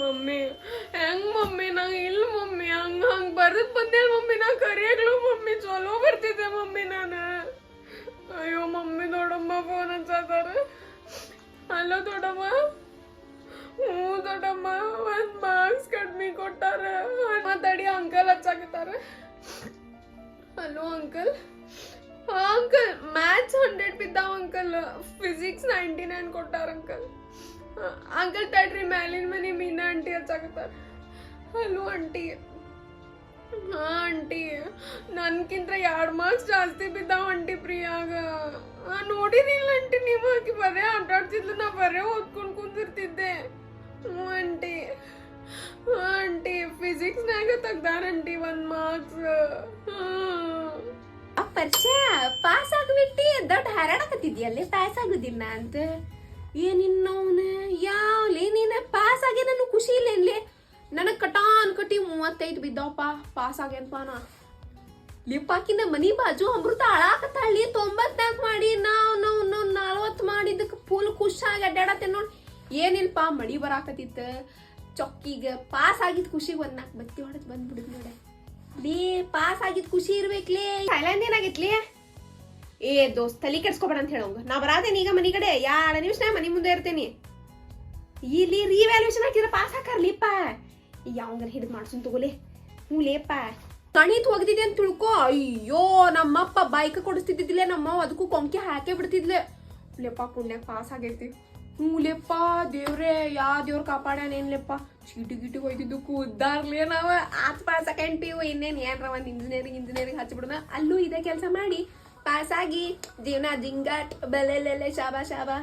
Mummy ಹೆಂಗ್ mummy ನಂಗೆ ಇಲ್ಲ ಮಮ್ಮಿ ಹಂಗ್ ಬರ್ದದ್ ಬಂದೇಳ ಮಮ್ಮಿ ನಾ ಕರಿಯಾಗ್ಲು ಮಮ್ಮಿ ಚಲೋ ಬರ್ತಿದ್ದೆ ಮಮ್ಮಿ ನಾನು. ಅಯ್ಯೋ ಮಮ್ಮಿ ದೊಡ್ಡಮ್ಮ ಫೋನ್ ಹಚ್ಚಾತಾರ. ಹಲೋ ದೊಡ್ಡಮ್ಮ. ಹ್ಞೂ ದೊಡ್ಡಮ್ಮ, ಒಂದ್ ಮಾರ್ಕ್ಸ್ ಕಡಿಮೆ ಕೊಟ್ಟಾರ. ಮಾತಾಡಿ ಅಂಕಲ್ ಹಚ್ಚಾಕತ್ತಾರ. Hello uncle. ಅಂಕಲ್ ಮ್ಯಾಥ್ಸ್ 100 ಬಿದ್ದಾವ ಅಂಕಲ್, ಫಿಸಿಕ್ಸ್ 99 ಕೊಟ್ಟಾರ ಅಂಕಲ್. ಅಂಕಲ್ ತಡ್ರಿ, ಮ್ಯಾಲಿನ ಮನೆ ಮೀನಾ ಆಂಟಿ ಹಚ್ಚಾಕತ್ತಾರ. Hello aunty. ಹಾ ಆಂಟಿ, ನನ್ಕಿಂತ 2 ಮಾರ್ಕ್ಸ್ ಜಾಸ್ತಿ ಬಿದ್ದಾವ ಆಂಟಿ ಪ್ರಿಯಾಗ. ನೋಡಿರಿಲ್ಲ ಆಂಟಿ ನೀವು, ಆಕಿ ಬರೇ ಆಟಾಡ್ತಿದ್ಲು, ನಾ ಬರೇ ಓದ್ಕೊಂಡು ಕುಂತಿರ್ತಿದ್ದೆ. ಹ್ಞೂ ಆಂಟಿ. ಆಂಟಿ ಫಿಸಿಕ್ಸ್ನಾಗ ತೆಗ್ದಾರ ಆಂಟಿ 1 ಮಾರ್ಕ್ಸ್. ಪರ್ಷ ಪಾಸ್ ಆಗ್ಬಿಟ್ಟಿ, ದೊಡ್ಡ ಹಾರಾಡಕತ್ತಿದ್ಯಲ್ಲೇ ಪಾಸ್ ಆಗುದಿಲ್ಲ ಅಂತ. ಏನಿನ್ನವನ ಯಾವ್ಲೇ ನೀನ ಪಾಸ್ ಆಗೇ ನಾನು ಖುಷಿ ಇಲ್ಲೇನ್ಲೇ. ನನಗ್ ಕಟಾನ್ ಕಟ್ಟಿ 35 ಬಿದ್ದಾವಪ್ಪ, ಪಾಸ್ ಆಗ್ಯಾನಪ್ಪ ನಾ. ಲಿಪ್ಪಾಕಿನ ಮನಿ ಬಾಜು ಅಮೃತ ಅಳಾಕತ್ತಾಳಿ 94 ಮಾಡಿ, ನಾವು 40 ಮಾಡಿದ್ದಕ್ಕೆ ಫುಲ್ ಖುಷಾಗಿ ಅಡ್ಡಾಡತ್ತೆ ನೋಡ್. ಏನಿಲ್ಪ ಮಳಿ ಬರಾಕತ್ತಿತ್ತ, ಚೊಕ್ಕೀಗ ಪಾಸ್ ಆಗಿದ್ ಖುಷಿಗೆ 4 ಬತ್ತಿ ಹೊಡೆದ್ ಬಂದ್ಬಿಡುದ್ ನೋಡ. ಲೇ ಪಾಸ್ ಆಗಿದ್ ಖುಷಿ ಇರ್ಬೇಕ್ಲೇ. ಥೈಲ್ಯಾಂಡ್ ಏನಾಗೈತ್ಲಿ? ಏ ದೋಸ್ತ್ ತಲಿ ಕೆಡ್ಸ್ಕೊಬೇಡ ಅಂತ ಹೇಳೋಂಗ. ನಾ ಬರಾತೇನಿ ಈಗ ಮನಿ ಕಡೆ, 2 ನಿಮಿಷ ಮನಿ ಮುಂದೆ ಇರ್ತೇನಿ. ಇಲ್ಲಿ ರಿವ್ಯಾಲ್ಯೂಷನ್ ಹಾಕಿದ್ರೆ ಪಾಸ್ ಹಾಕಾರ್ಲಿಪ್ಪ. ಯಾವಂಗಾರ ಹಿಡಿದು ಮಾಡ್ಸುನ್ ತಗೋಲೆ. ಹ್ಞೂ ಲೇಪ ಕಣಿತ್ ಹೋಗ್ತಿದ್ದೆ ಅಂತ ತಿಳ್ಕೊ. ಅಯ್ಯೋ ನಮ್ಮಪ್ಪ ಬೈಕ್ ಕೊಡಿಸ್ತಿದ್ದಿಲ್ಲ, ನಮ್ಮವ್ ಅದಕ್ಕೂ ಕೊಂಕಿ ಹಾಕೇ ಬಿಡ್ತಿದ್ಲೆ. ಲೆಪ್ಪ ಪುಣ್ಯಾಗ ಪಾಸ್ ಆಗೈತಿ. ಹ್ಞೂ ಲೆಪ್ಪ, ದೇವ್ರೇ ದೇವ್ರ ಕಾಪಾಡ್ಯಾನೇನ್ಲೆಪ್ಪ. ಚೀಟಿ ಗಿಟಿ ಹೋಯ್ತಿದ್ದಕ್ಕೂ ಉದ್ದಾರ್ಲೇ ನಾವು. ಆತ್ ಪಾಸ್ ಸೆಕೆಂಡ್ PU ಇನ್ನೇನು ಏನ್ರ ಒಂದು ಇಂಜಿನಿಯರಿಂಗ್ ಹಚ್ಚಿಬಿಡೋಣ. ಅಲ್ಲೂ ಇದೇ ಕೆಲಸ ಮಾಡಿ ಪಾಸ್ ಆಗಿ ಜೀವನ ಜಿಂಗಾಟ್ ಬೆಲೆಲೆಲೆ ಶಾಬಾ ಶಾಬಾ.